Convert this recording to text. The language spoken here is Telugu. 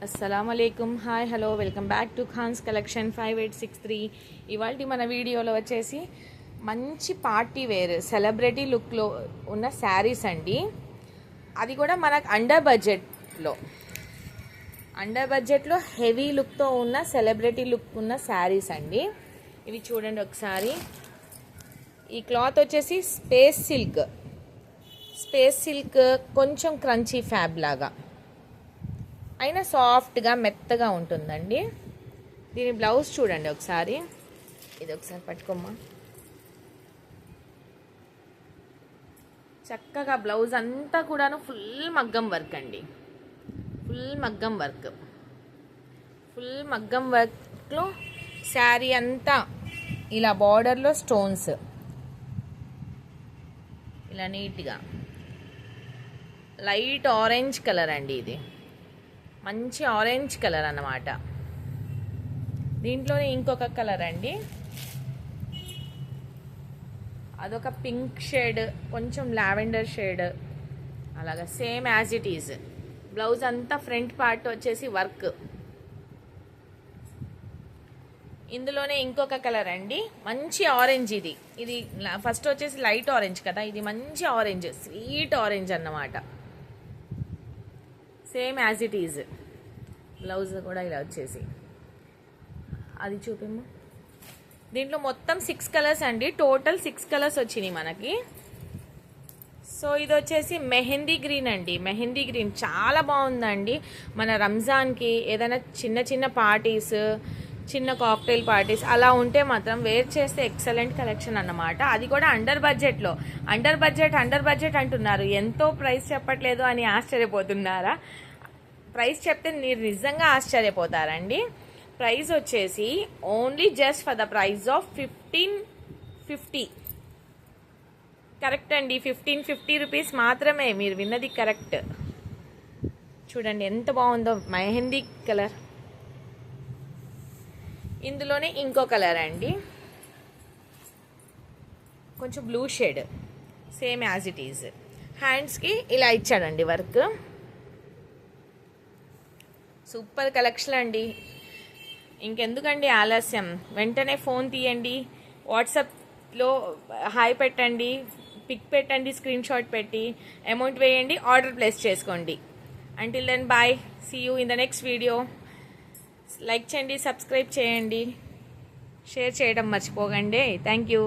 అస్సలాముఅలైకుం. Hi, hello, welcome back to Khan's collection 5863. ఇవాళ మన వీడియోలో వచ్చేసి మంచి పార్టీ వేర్ సెలబ్రిటీ లుక్లో ఉన్న శారీస్ అండి. అది కూడా మనకు అండర్ బడ్జెట్లో హెవీ లుక్తో ఉన్న సెలబ్రిటీ లుక్ ఉన్న శారీస్ అండి. ఇవి చూడండి ఒకసారి. ఈ క్లాత్ వచ్చేసి స్పేస్ సిల్క్ కొంచెం క్రంచీ ఫ్యాబ్ లాగా అయినా సాఫ్ట్గా మెత్తగా ఉంటుందండి. దీని బ్లౌజ్ చూడండి ఒకసారి. ఇది ఒకసారి పట్టుకోమ్మా. చక్కగా బ్లౌజ్ అంతా కూడాను ఫుల్ మగ్గం వర్క్ అండి. ఫుల్ మగ్గం వర్క్లో శారీ అంతా ఇలా బార్డర్లో స్టోన్స్ ఇలా నీట్గా లైట్ ఆరెంజ్ కలర్ అండి. ఇది మంచి ఆరెంజ్ కలర్ అన్నమాట. దీంట్లోనే ఇంకొక కలర్ అండి, అదొక పింక్ షేడ్, కొంచెం లావెండర్ షేడ్, అలాగా same as it is. Blouse అంతా ఫ్రంట్ పార్ట్ వచ్చేసి వర్క్. ఇందులోనే ఇంకొక కలర్ అండి, మంచి ఆరెంజ్. ఇది ఫస్ట్ వచ్చేసి లైట్ ఆరెంజ్ కదా, ఇది మంచి ఆరెంజ్, స్వీట్ ఆరెంజ్ అన్నమాట. Same as it is. Blouse కూడా ఇలా వచ్చేసి అది చూపిమ్మా. దీంట్లో మొత్తం 6 కలర్స్ అండి, టోటల్ 6 కలర్స్ వచ్చినాయి మనకి. సో ఇది వచ్చేసి మెహందీ గ్రీన్ అండి. మెహందీ గ్రీన్ చాలా బాగుందండి. మన రంజాన్కి ఏదైనా చిన్న పార్టీస్, చిన్న కాక్టైల్ పార్టీస్ అలా ఉంటే మాత్రం వేర్ చేస్తే ఎక్సలెంట్ కలెక్షన్ అన్నమాట. అది కూడా అండర్ బడ్జెట్ అంటున్నారు. ఎంతో ప్రైస్ చెప్పట్లేదు అని ఆశ్చర్యపోతున్నారా? ప్రైస్ చెప్తే మీరు నిజంగా ఆశ్చర్యపోతారండి. ప్రైస్ వచ్చేసి only just for the price of 1550. Correct అండి, 1550 రూపీస్ మాత్రమే. మీరు విన్నది కరెక్ట్. చూడండి ఎంత బాగుందో మెహందీ కలర్. ఇందులోనే ఇంకో కలర్ అండి, కొంచెం blue shade, same as it is. హ్యాండ్స్కి ఇలా ఇచ్చాడండి వర్క్. సూపర్ కలెక్షన్ అండి. ఇంకెందుకండి ఆలస్యం, వెంటనే ఫోన్ తీయండి, వాట్సాప్లో హాయ్ పెట్టండి, పిక్ పెట్టండి, స్క్రీన్ షాట్ పెట్టి అమౌంట్ వేయండి, ఆర్డర్ ప్లేస్ చేసుకోండి. Until then bye, see you in the next video. Like చేయండి, సబ్స్క్రైబ్ చేయండి, షేర్ చేయడం మర్చిపోకండి. Thank you.